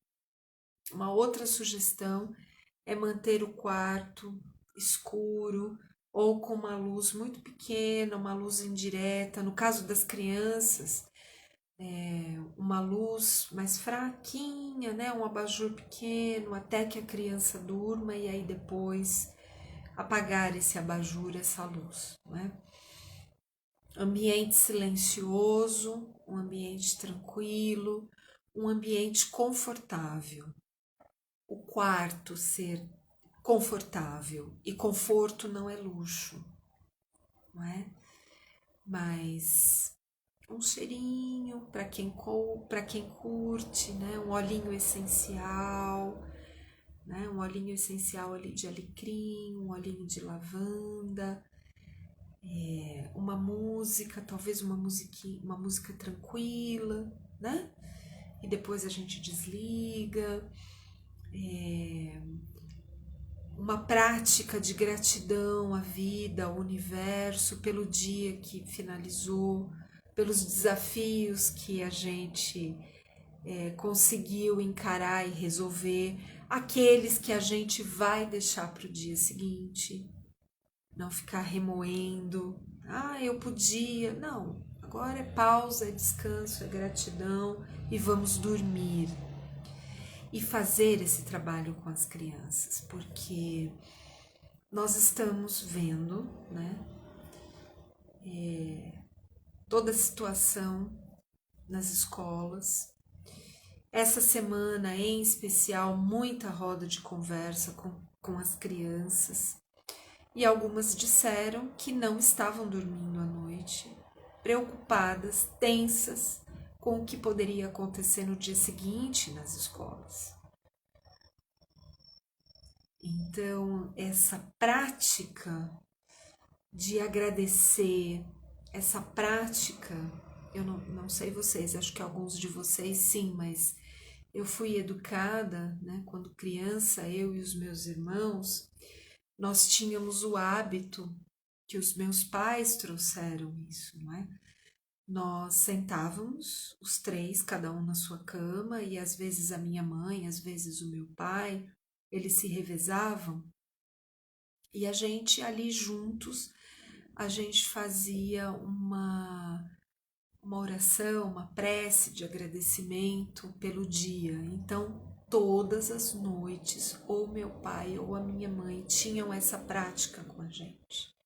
Uma outra sugestão é manter o quarto escuro ou com uma luz muito pequena, uma luz indireta. No caso das crianças, uma luz mais fraquinha, né? Um abajur pequeno até que a criança durma e aí depois apagar esse abajur, essa luz, né? Ambiente silencioso, um ambiente tranquilo, um ambiente confortável. o quarto ser confortável, e conforto não é luxo, não é? Mas um cheirinho para quem curte, né? Um olhinho essencial, né? Um olhinho essencial ali de alecrim, um olhinho de lavanda, uma música, talvez uma música tranquila, né? E depois a gente desliga. Uma prática de gratidão à vida, ao universo, pelo dia que finalizou, pelos desafios que a gente conseguiu encarar e resolver, aqueles que a gente vai deixar para o dia seguinte, não ficar remoendo. Ah, eu podia. Não, agora é pausa, é descanso, é gratidão e vamos dormir. E fazer esse trabalho com as crianças, porque nós estamos vendo, né, toda a situação nas escolas. Essa semana, em especial, muita roda de conversa com as crianças. E algumas disseram que não estavam dormindo à noite, preocupadas, tensas com o que poderia acontecer no dia seguinte nas escolas. Então, essa prática de agradecer, essa prática, eu não sei vocês, acho que alguns de vocês sim, mas eu fui educada, né, quando criança, eu e os meus irmãos, nós tínhamos o hábito que os meus pais trouxeram isso, não é? Nós sentávamos, os três, cada um na sua cama, e às vezes a minha mãe, às vezes o meu pai, eles se revezavam, e a gente ali juntos, a gente fazia uma oração, uma prece de agradecimento pelo dia. Então, todas as noites, ou meu pai ou a minha mãe tinham essa prática com a gente,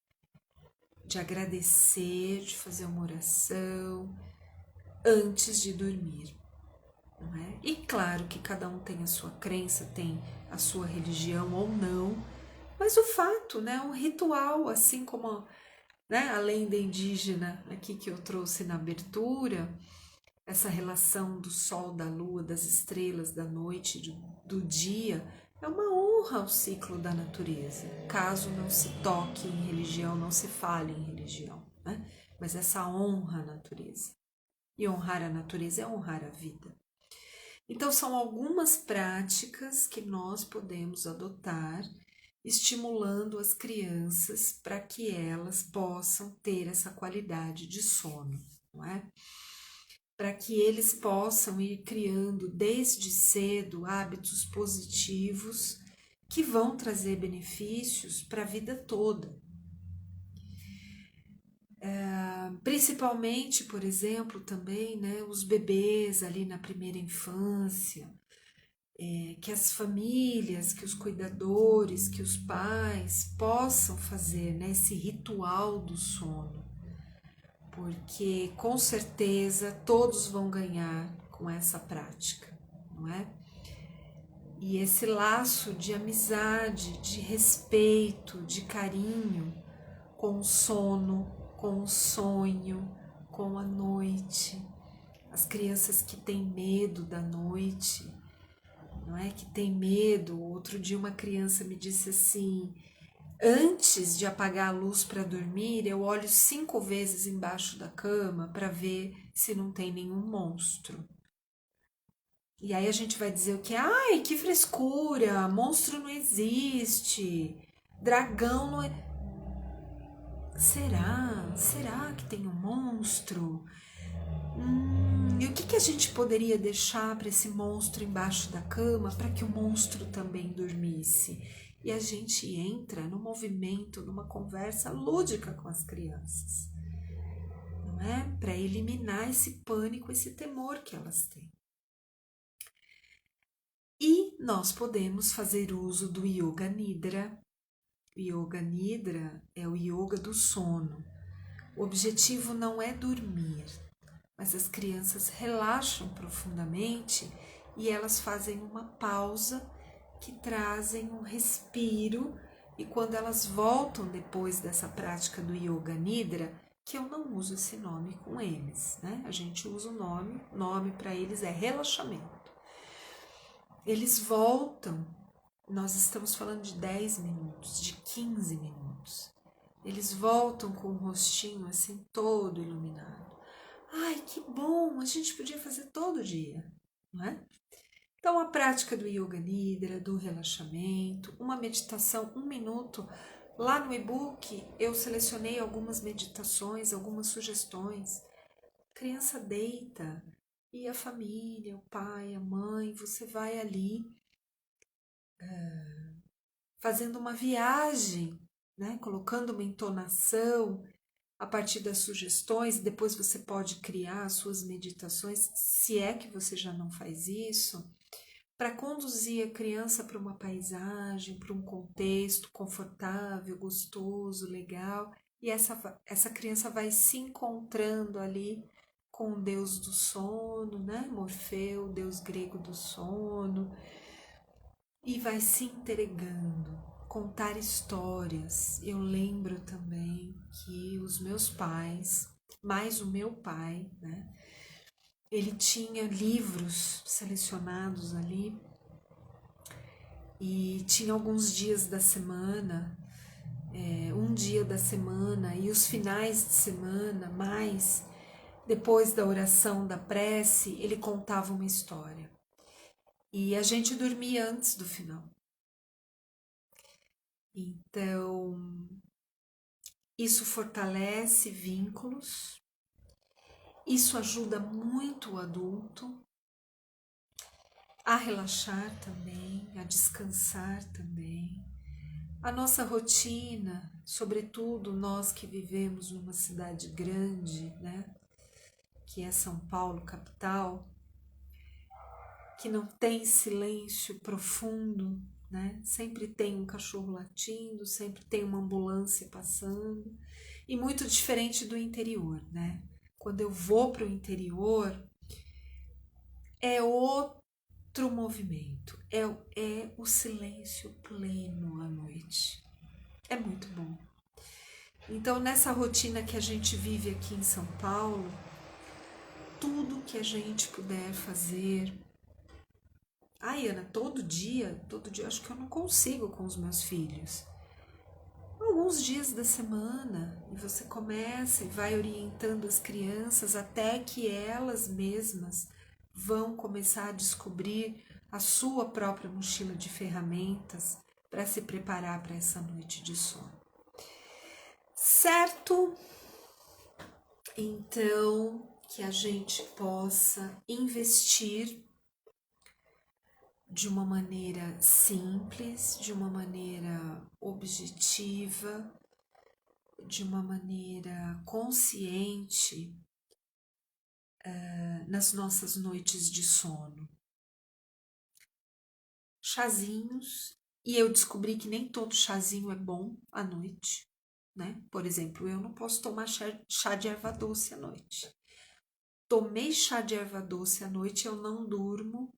de agradecer, de fazer uma oração antes de dormir. Não é? E claro que cada um tem a sua crença, tem a sua religião ou não, mas o fato, né, um ritual, assim como, né, a lenda indígena aqui que eu trouxe na abertura, essa relação do sol, da lua, das estrelas, da noite, do dia, é uma honra ao ciclo da natureza. Caso não se toque em religião, não se fale em religião, né? Mas essa honra à natureza. E honrar a natureza é honrar a vida. Então, são algumas práticas que nós podemos adotar, estimulando as crianças para que elas possam ter essa qualidade de sono, não é? Para que eles possam ir criando desde cedo hábitos positivos que vão trazer benefícios para a vida toda. Principalmente, por exemplo, também, né, os bebês ali na primeira infância, que as famílias, que os cuidadores, que os pais possam fazer, né, esse ritual do sono, porque com certeza todos vão ganhar com essa prática, não é? E esse laço de amizade, de respeito, de carinho com o sono, com o sonho, com a noite. As crianças que têm medo da noite, não é? Que tem medo. Outro dia uma criança me disse assim: antes de apagar a luz para dormir, eu olho 5 vezes embaixo da cama para ver se não tem nenhum monstro. E aí a gente vai dizer o que? Ai, que frescura! Monstro não existe. Dragão não é. Será? Será que tem um monstro? E o que a gente poderia deixar para esse monstro embaixo da cama para que o monstro também dormisse? E a gente entra no movimento, numa conversa lúdica com as crianças, não é? Para eliminar esse pânico, esse temor que elas têm. E nós podemos fazer uso do Yoga Nidra. O Yoga Nidra é o yoga do sono. O objetivo não é dormir, mas as crianças relaxam profundamente e elas fazem uma pausa que trazem um respiro, e quando elas voltam depois dessa prática do Yoga Nidra, que eu não uso esse nome com eles, né? A gente usa o nome para eles é relaxamento. Eles voltam, nós estamos falando de 10 minutos, de 15 minutos. Eles voltam com o rostinho assim todo iluminado. Ai, que bom, a gente podia fazer todo dia, não é? Então, a prática do Yoga Nidra, do relaxamento, uma meditação, 1 minuto. Lá no e-book eu selecionei algumas meditações, algumas sugestões. A criança deita e a família, o pai, a mãe, você vai ali fazendo uma viagem, né? Colocando uma entonação a partir das sugestões. Depois você pode criar as suas meditações, se é que você já não faz isso, para conduzir a criança para uma paisagem, para um contexto confortável, gostoso, legal, e essa criança vai se encontrando ali com o deus do sono, né? Morfeu, deus grego do sono, e vai se entregando, contar histórias. Eu lembro também que os meus pais, mais o meu pai, né? Ele tinha livros selecionados ali e tinha alguns dias da semana, um dia da semana e os finais de semana, mais depois da oração, da prece, ele contava uma história. E a gente dormia antes do final. Então, isso fortalece vínculos, isso ajuda muito o adulto a relaxar também, a descansar também. A nossa rotina, sobretudo nós que vivemos numa cidade grande, né, que é São Paulo, capital, que não tem silêncio profundo, né? Sempre tem um cachorro latindo, sempre tem uma ambulância passando, e muito diferente do interior, né? Quando eu vou para o interior, é outro movimento, é o silêncio pleno à noite. É muito bom. Então, nessa rotina que a gente vive aqui em São Paulo, tudo que a gente puder fazer. Ai, Ana, todo dia, acho que eu não consigo com os meus filhos. Alguns dias da semana, e você começa e vai orientando as crianças até que elas mesmas vão começar a descobrir a sua própria mochila de ferramentas para se preparar para essa noite de sono. Certo? Então, que a gente possa investir de uma maneira simples, de uma maneira objetiva, de uma maneira consciente nas nossas noites de sono. Chazinhos, e eu descobri que nem todo chazinho é bom à noite, né? Por exemplo, eu não posso tomar chá de erva doce à noite. Tomei chá de erva doce à noite, eu não durmo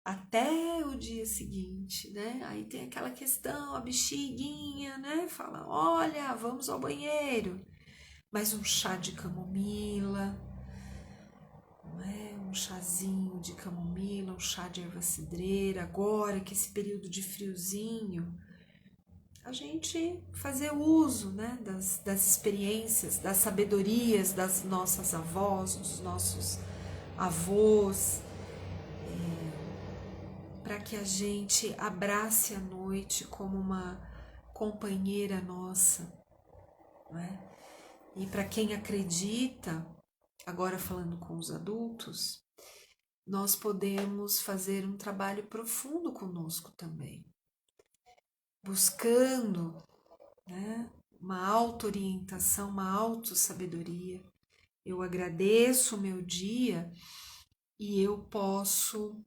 até o dia seguinte, né? Aí tem aquela questão, a bexiguinha, né? Fala, olha, vamos ao banheiro. Mas um chá de camomila, não é? Um chazinho de camomila, um chá de erva cidreira. Agora que esse período de friozinho, a gente fazer uso, né? Das experiências, das sabedorias das nossas avós, dos nossos avós, para que a gente abrace a noite como uma companheira nossa, não é? E para quem acredita, agora falando com os adultos, nós podemos fazer um trabalho profundo conosco também, buscando, né, uma auto-orientação, uma auto-sabedoria. Eu agradeço o meu dia e eu posso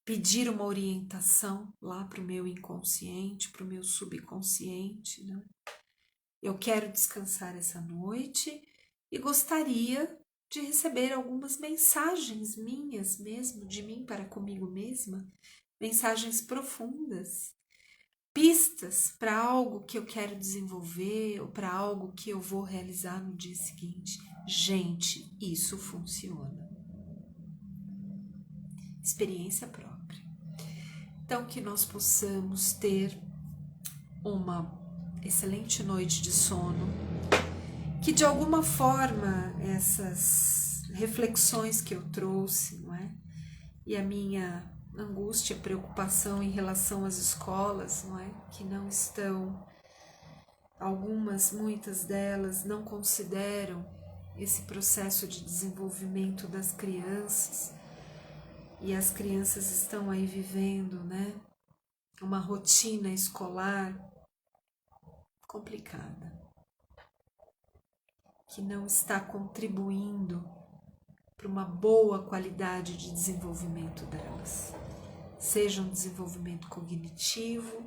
pedir uma orientação lá para o meu inconsciente, para o meu subconsciente, né? Eu quero descansar essa noite e gostaria de receber algumas mensagens minhas mesmo, de mim para comigo mesma, mensagens profundas, pistas para algo que eu quero desenvolver ou para algo que eu vou realizar no dia seguinte. Gente, isso funciona. Experiência própria. Então, que nós possamos ter uma excelente noite de sono, que de alguma forma essas reflexões que eu trouxe, não é? E a minha angústia, preocupação em relação às escolas, não é? Que não estão, muitas delas não consideram esse processo de desenvolvimento das crianças, e as crianças estão aí vivendo, né? Uma rotina escolar complicada, que não está contribuindo para uma boa qualidade de desenvolvimento delas, seja um desenvolvimento cognitivo,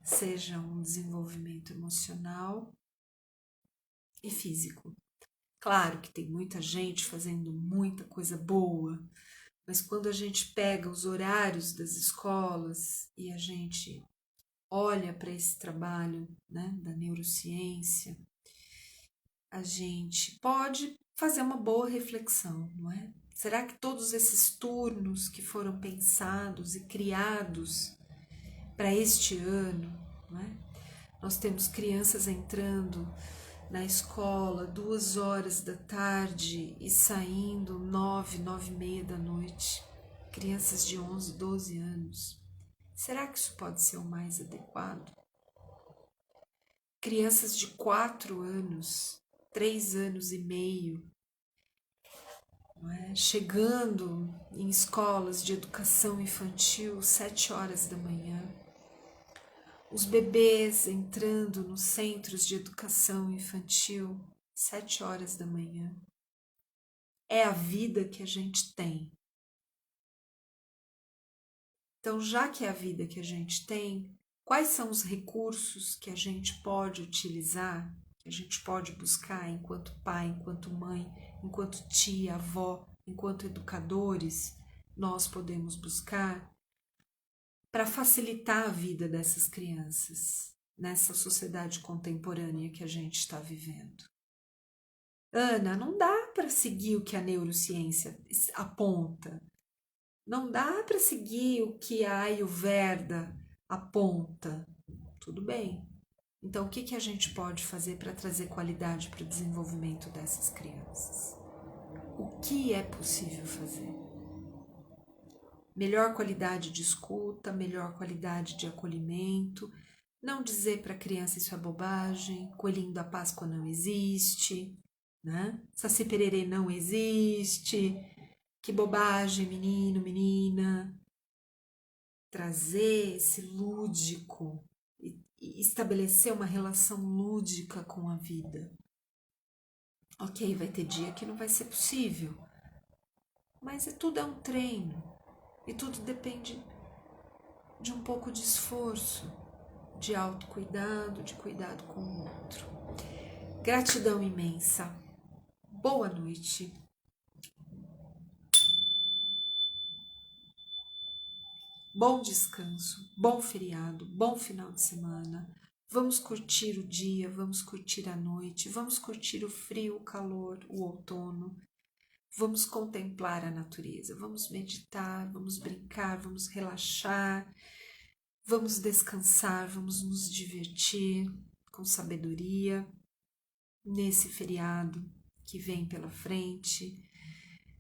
seja um desenvolvimento emocional e físico. Claro que tem muita gente fazendo muita coisa boa, mas quando a gente pega os horários das escolas e a gente olha para esse trabalho, né, da neurociência, a gente pode fazer uma boa reflexão, não é? Será que todos esses turnos que foram pensados e criados para este ano, não é? Nós temos crianças entrando na escola 2 horas da tarde e saindo 9h, 9h30 da noite, crianças de 11, 12 anos. Será que isso pode ser o mais adequado? Crianças de 4 anos, 3 anos e meio, não é? Chegando em escolas de educação infantil 7 horas da manhã, os bebês entrando nos centros de educação infantil 7 horas da manhã. É a vida que a gente tem. Então, já que é a vida que a gente tem, quais são os recursos que a gente pode utilizar, que a gente pode buscar enquanto pai, enquanto mãe, enquanto tia, avó, enquanto educadores, nós podemos buscar para facilitar a vida dessas crianças nessa sociedade contemporânea que a gente está vivendo? Ana, não dá para seguir o que a neurociência aponta. Não dá para seguir o que a Ayurveda aponta. Tudo bem. Então, o que a gente pode fazer para trazer qualidade para o desenvolvimento dessas crianças? O que é possível fazer? Melhor qualidade de escuta, melhor qualidade de acolhimento. Não dizer para a criança isso é bobagem, coelhinho da Páscoa não existe, né? Saci Pererê não existe. Que bobagem, menino, menina. Trazer esse lúdico e estabelecer uma relação lúdica com a vida. Ok, vai ter dia que não vai ser possível, mas tudo é um treino e tudo depende de um pouco de esforço, de autocuidado, de cuidado com o outro. Gratidão imensa. Boa noite. Bom descanso, bom feriado, bom final de semana. Vamos curtir o dia, vamos curtir a noite, vamos curtir o frio, o calor, o outono. Vamos contemplar a natureza, vamos meditar, vamos brincar, vamos relaxar, vamos descansar, vamos nos divertir com sabedoria nesse feriado que vem pela frente,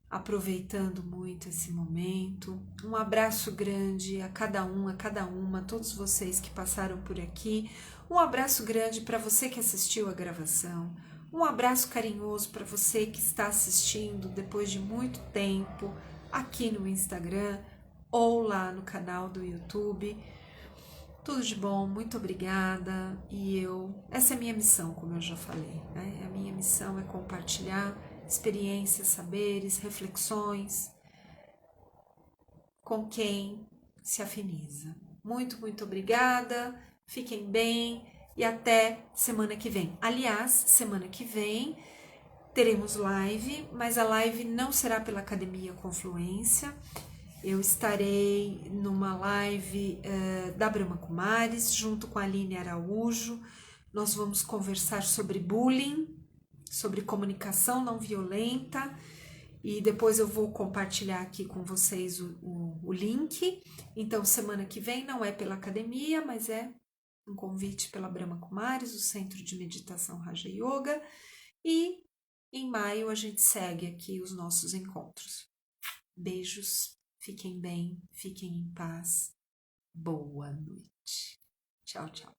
aproveitando muito esse momento. Um abraço grande a cada um, a cada uma, a todos vocês que passaram por aqui. Um abraço grande para você que assistiu a gravação. Um abraço carinhoso para você que está assistindo depois de muito tempo aqui no Instagram ou lá no canal do YouTube. Tudo de bom, muito obrigada. Essa é a minha missão, como eu já falei, né? A minha missão é compartilhar experiências, saberes, reflexões com quem se afiniza. Muito, muito obrigada. Fiquem bem e até semana que vem. Aliás, semana que vem teremos live, mas a live não será pela Academia Confluência. Eu estarei numa live da Brahma Kumaris, junto com a Aline Araújo. Nós vamos conversar sobre bullying, sobre comunicação não violenta, e depois eu vou compartilhar aqui com vocês o link. Então, semana que vem não é pela academia, mas é um convite pela Brahma Kumaris, o Centro de Meditação Raja Yoga, e em maio a gente segue aqui os nossos encontros. Beijos, fiquem bem, fiquem em paz, boa noite. Tchau, tchau.